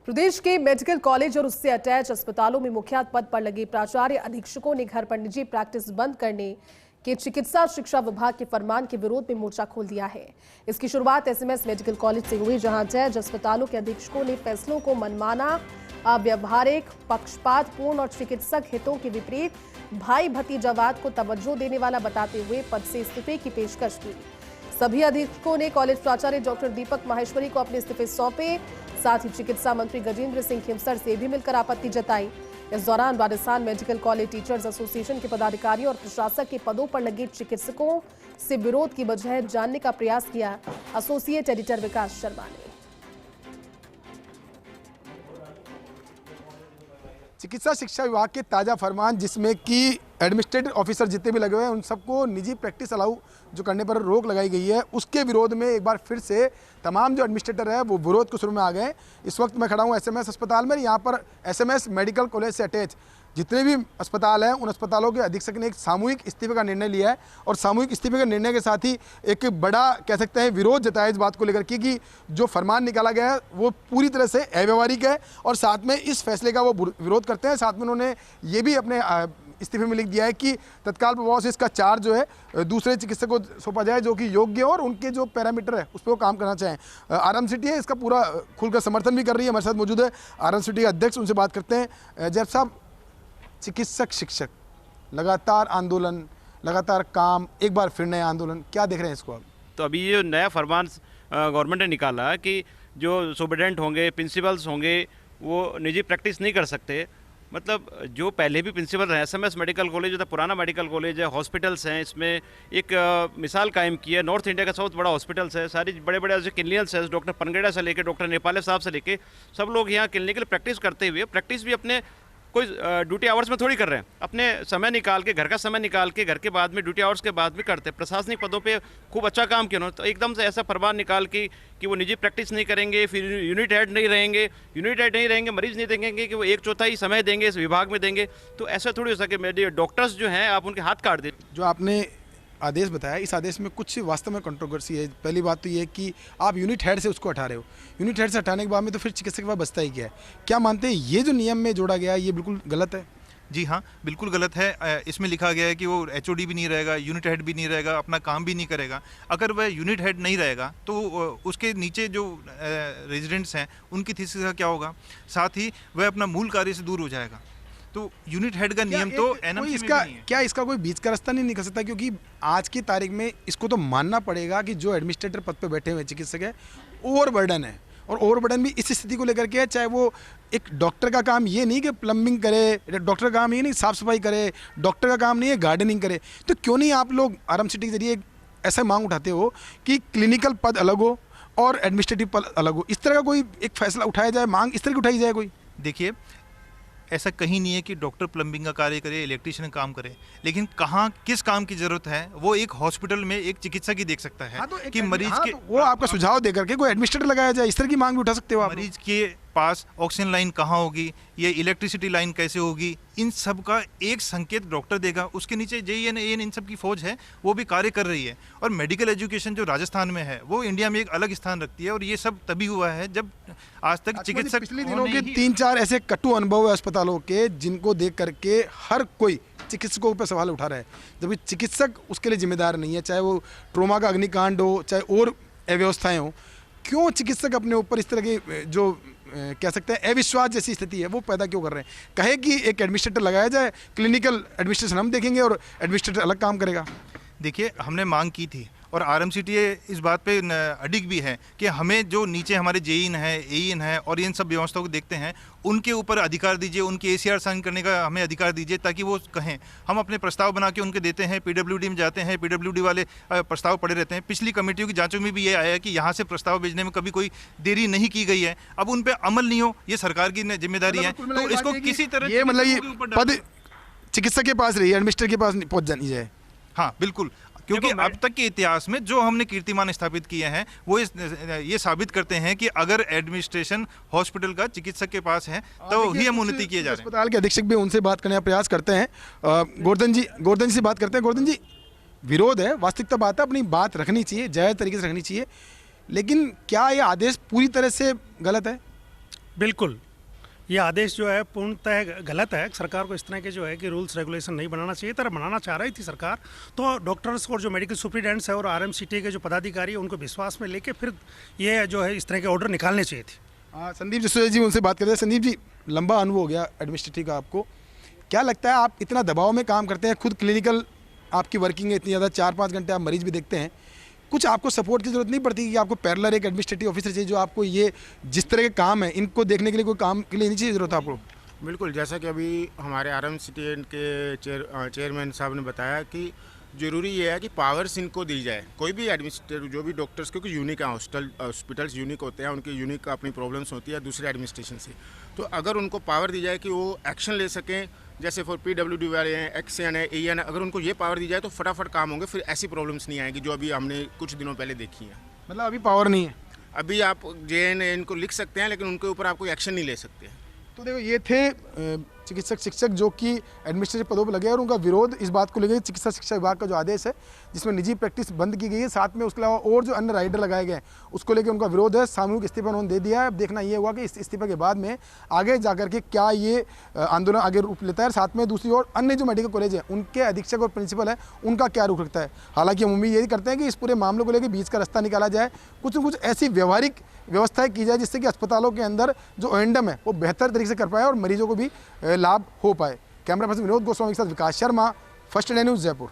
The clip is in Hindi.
प्रदेश के मेडिकल कॉलेज और उससे अटैच अस्पतालों में मुखियात पद पर लगे प्राचार्य अधीक्षकों ने घर पर निजी प्रैक्टिस बंद करने के चिकित्सा शिक्षा विभाग के फरमान के विरोध में मोर्चा खोल दिया है। इसकी शुरुआत एसएमएस मेडिकल कॉलेज से हुई, जहां अटैच अस्पतालों के अधीक्षकों ने फैसलों को मनमाना, अव्यावहारिक, पक्षपातपूर्ण और चिकित्सक हितों के विपरीत भाई भतीजावाद को तवज्जो देने वाला बताते हुए पद से इस्तीफे की पेशकश की। सभी अधीक्षकों ने कॉलेज प्राचार्य डॉक्टर दीपक माहेश्वरी को अपने इस्तीफे सौंपे। साथ ही चिकित्सा मंत्री गजेंद्र सिंह खिमसर से भी मिलकर आपत्ति जताई। इस दौरान Rajasthan medical college teachers association के पदाधिकारियों और प्रशासक के पदों पर लगे चिकित्सकों से विरोध की वजह जानने का प्रयास किया एसोसिएट एडिटर विकास शर्मा ने। चिकित्सा शिक्षा विभाग के ताज़ा फरमान, जिसमें कि एडमिनिस्ट्रेटिव ऑफिसर जितने भी लगे हुए हैं उन सबको निजी प्रैक्टिस अलाउ जो करने पर रोक लगाई गई है, उसके विरोध में एक बार फिर से तमाम जो एडमिनिस्ट्रेटर है वो विरोध के शुरू में आ गए। इस वक्त मैं खड़ा हूँ एसएमएस अस्पताल में। यहाँ पर एसएमएस मेडिकल कॉलेज से अटैच जितने भी अस्पताल हैं उन अस्पतालों के अधीक्षक ने एक सामूहिक इस्तीफे का निर्णय लिया है और सामूहिक इस्तीफे के निर्णय के साथ ही एक बड़ा कह सकते हैं विरोध जताया इस बात को लेकर कि जो फरमान निकाला गया है वो पूरी तरह से अव्यवहारिक है और साथ में इस फैसले का वो विरोध करते हैं। साथ में उन्होंने ये भी अपने इस्तीफे में लिख दिया है कि तत्काल प्रभाव से इसका चार्ज जो है दूसरे चिकित्सक को सौंपा जाए जो कि योग्य और उनके जो पैरामीटर है उस पर वो काम करना चाहें। आरएम सिटी है इसका पूरा खुलकर समर्थन भी कर रही है। हमारे साथ मौजूद है आरएम सिटी के अध्यक्ष, उनसे बात करते हैं। जैब साहब, चिकित्सक शिक्षक लगातार आंदोलन, लगातार काम, एक बार फिर नया आंदोलन, क्या देख रहे हैं इसको आप? तो अभी ये नया फरमान गवर्नमेंट ने निकाला कि जो सुपरिटेंडेंट होंगे, प्रिंसिपल्स होंगे, वो निजी प्रैक्टिस नहीं कर सकते। मतलब जो पहले भी प्रिंसिपल रहे, एसएमएस मेडिकल कॉलेज जो था पुराना मेडिकल कॉलेज है, हॉस्पिटल्स हैं, इसमें एक मिसाल कायम की है। नॉर्थ इंडिया का सबसे बड़ा हॉस्पिटल्स है, सारी बड़े बड़े जो क्लिनिकल्स है, डॉक्टर पनगेड़ा से लेकर डॉक्टर नेपाले साहब से लेके सब लोग यहाँ क्लिनिकल प्रैक्टिस करते हुए, प्रैक्टिस भी अपने कोई ड्यूटी आवर्स में थोड़ी कर रहे हैं, अपने समय निकाल के, घर का समय निकाल के, घर के बाद में ड्यूटी आवर्स के बाद भी करते हैं। प्रशासनिक पदों पे खूब अच्छा काम किया उन्होंने। तो एकदम से ऐसा फरमान निकाल के कि वो निजी प्रैक्टिस नहीं करेंगे, फिर यूनिट हेड नहीं रहेंगे, मरीज नहीं देंगे कि वो 1/4 समय देंगे इस विभाग में देंगे। तो ऐसा थोड़ी हो सके। मेरे डॉक्टर्स जो हैं आप उनके हाथ काट दें। जो आपने आदेश बताया, इस आदेश में कुछ वास्तव में कंट्रोवर्सी है। पहली बात तो ये कि आप यूनिट हेड से उसको हटा रहे हो, यूनिट हेड से हटाने के बाद में तो फिर चिकित्सक के पास बचता ही क्या है? क्या मानते हैं ये जो नियम में जोड़ा गया है ये बिल्कुल गलत है? जी हाँ, बिल्कुल गलत है। इसमें लिखा गया है कि वो एचओडी भी नहीं रहेगा, यूनिट हेड भी नहीं रहेगा, अपना काम भी नहीं करेगा। अगर वह यूनिट हेड नहीं रहेगा तो उसके नीचे जो रेजिडेंट्स हैं उनकी थीसिस का क्या होगा? साथ ही वह अपना मूल कार्य से दूर हो जाएगा। तो यूनिट हेड का नियम तो एनएमसी में नहीं है। क्या इसका कोई बीच का रास्ता नहीं निकल सकता? क्योंकि आज की तारीख में इसको तो मानना पड़ेगा कि जो एडमिनिस्ट्रेटर पद पे बैठे हुए चिकित्सक है ओवरबर्डन है, और ओवरबर्डन भी इस स्थिति को लेकर के है। चाहे वो एक डॉक्टर का काम ये नहीं कि प्लम्बिंग करे, डॉक्टर का काम ये नहीं साफ सफाई करे, डॉक्टर का काम नहीं है गार्डनिंग करे। तो क्यों नहीं आप लोग आरएम सिटी के जरिए ऐसा मांग उठाते हो कि क्लिनिकल पद अलग हो और एडमिनिस्ट्रेटिव पद अलग हो? इस तरह का कोई एक फैसला उठाया जाए, मांग इस तरह की उठाई जाए कोई? देखिए, ऐसा कहीं नहीं है कि डॉक्टर प्लम्बिंग का कार्य करे, इलेक्ट्रिशियन काम करे, लेकिन कहाँ किस काम की जरूरत है वो एक हॉस्पिटल में एक चिकित्सक ही देख सकता है। कि मरीज के तो वो आपका सुझाव देकर के कोई एडमिनिस्ट्रेटर लगाया जाए, इस तरह की मांग भी उठा सकते हो आप? मरीज के पास ऑक्सीजन लाइन कहाँ होगी, ये इलेक्ट्रिसिटी लाइन कैसे होगी, इन सब का एक संकेत डॉक्टर देगा। उसके नीचे जेईएन एएन इन सब की फौज है, वो भी कार्य कर रही है। और मेडिकल एजुकेशन जो राजस्थान में है वो इंडिया में एक अलग स्थान रखती है। और ये सब तभी हुआ है जब आज तक चिकित्सक पिछले दिनों के 3-4 ऐसे कटु अनुभव है अस्पतालों के जिनको देख करके हर कोई चिकित्सकों पर सवाल उठा रहा है, जबकि चिकित्सक उसके लिए जिम्मेदार नहीं है। चाहे वो ट्रोमा का अग्निकांड हो, चाहे और अव्यवस्थाएं हो, क्यों चिकित्सक अपने ऊपर इस तरह की जो कह सकते हैं अविश्वास जैसी स्थिति है वो पैदा क्यों कर रहे हैं? कहे कि एक एडमिनिस्ट्रेटर लगाया जाए, क्लिनिकल एडमिनिस्ट्रेशन हम देखेंगे और एडमिनिस्ट्रेटर अलग काम करेगा। देखिए, हमने मांग की थी और आरएमसीटी इस बात पे अडिग भी है कि हमें जो नीचे हमारे जेईन है, एईन है और इन सब व्यवस्थाओं को देखते हैं उनके ऊपर अधिकार दीजिए, उनके एसीआर साइन करने का हमें अधिकार दीजिए ताकि वो कहें। हम अपने प्रस्ताव बना के उनके देते हैं, पीडब्ल्यूडी में जाते हैं, पीडब्ल्यूडी वाले प्रस्ताव पड़े रहते हैं। पिछली कमेटियों की जांचों में भी ये आया है कि यहाँ से प्रस्ताव भेजने में कभी कोई देरी नहीं की गई है। अब उन पर अमल नहीं हो, ये सरकार की जिम्मेदारी है। तो इसको किसी तरह ये मतलब ये पद चिकित्सक के पास रही, एडमिनिस्ट्रेटर के पास पहुंच जानी जाए। हाँ बिल्कुल, क्योंकि अब तक के इतिहास में जो हमने कीर्तिमान स्थापित किए हैं वो ये साबित करते हैं कि अगर एडमिनिस्ट्रेशन हॉस्पिटल का चिकित्सक के पास है तो ही हम उन्नति किए जा रहे हैं। अस्पताल के अधीक्षक भी उनसे बात करने का प्रयास करते हैं। गोवर्धन जी से बात करते हैं। गोवर्धन जी, विरोध है, वास्तविकता बात है, अपनी बात रखनी चाहिए, जायज़ तरीके से रखनी चाहिए, लेकिन क्या ये आदेश पूरी तरह से गलत है? बिल्कुल, ये आदेश जो है पूर्णतः गलत है। सरकार को इस तरह के जो है कि रूल्स रेगुलेशन नहीं बनाना चाहिए, तरह बनाना चाह रही थी सरकार। तो डॉक्टर्स और जो मेडिकल सुप्रिटेंडेंट्स है और आरएमसीटी के जो पदाधिकारी है उनको विश्वास में लेके फिर ये जो है इस तरह के ऑर्डर निकालने चाहिए थे। संदीप जसोजा जी उनसे बात करते हैं। संदीप जी, लंबा अनुभव हो गया एडमिनिस्ट्रेटिव का आपको, क्या लगता है आप इतना दबाव में काम करते हैं, खुद क्लिनिकल आपकी वर्किंग है इतनी ज़्यादा, 4-5 घंटे आप मरीज भी देखते हैं, कुछ आपको सपोर्ट की जरूरत नहीं पड़ती कि आपको पैरेलल एक एडमिनिस्ट्रेटिव ऑफिसर चाहिए जो आपको ये जिस तरह के काम है इनको देखने के लिए कोई काम के लिए नहीं चाहिए जरूरत आपको? बिल्कुल, जैसा कि अभी हमारे आरएमसीटी के चेयरमैन साहब ने बताया कि ज़रूरी ये है कि पावर्स इनको दी जाए, कोई भी एडमिनिस्ट्रेटिव जो भी डॉक्टर्स, क्योंकि यूनिक है, हॉस्पिटल्स यूनिक होते हैं, उनकी यूनिक अपनी प्रॉब्लम्स होती है दूसरे एडमिनिस्ट्रेशन से। तो अगर उनको पावर दी जाए कि वो एक्शन ले सकें, जैसे फॉर PWD वाले हैं, एक्शन है, AN है, अगर उनको ये पावर दी जाए तो फटाफट काम होंगे, फिर ऐसी प्रॉब्लम्स नहीं आएगी जो अभी हमने कुछ दिनों पहले देखी हैं। मतलब अभी पावर नहीं है? अभी आप JN इनको लिख सकते हैं लेकिन उनके ऊपर आप कोई एक्शन नहीं ले सकते। तो देखो, ये थे चिकित्सक शिक्षक जो कि एडमिनिस्ट्रेटिव पदों पर लगे और उनका विरोध इस बात को लेकर चिकित्सा शिक्षा विभाग का जो आदेश है जिसमें निजी प्रैक्टिस बंद की गई है, साथ में उसके अलावा और जो अन्य राइडर लगाए गए हैं उसको लेकर उनका विरोध है। सामूहिक इस्तीफा उन्होंने दे दिया है। अब देखना ये हुआ कि इस इस्तीफे के बाद में आगे जाकर के क्या ये आंदोलन आगे रूप लेता है। साथ में दूसरी ओर अन्य जो मेडिकल कॉलेज है उनके अधीक्षक और प्रिंसिपल है उनका क्या रुख रखता है। हालांकि हम उम्मीद यही करते हैं कि इस पूरे मामले को लेकर बीच का रास्ता निकाला जाए, कुछ न कुछ ऐसी व्यवहारिक व्यवस्थाएं की जाए जिससे कि अस्पतालों के अंदर जो एंडम है वो बेहतर तरीके से कर पाए और मरीजों को भी लाभ हो पाए। कैमरा पर्सन विनोद गोस्वामी के साथ Vikas Sharma, first day news, Jaipur.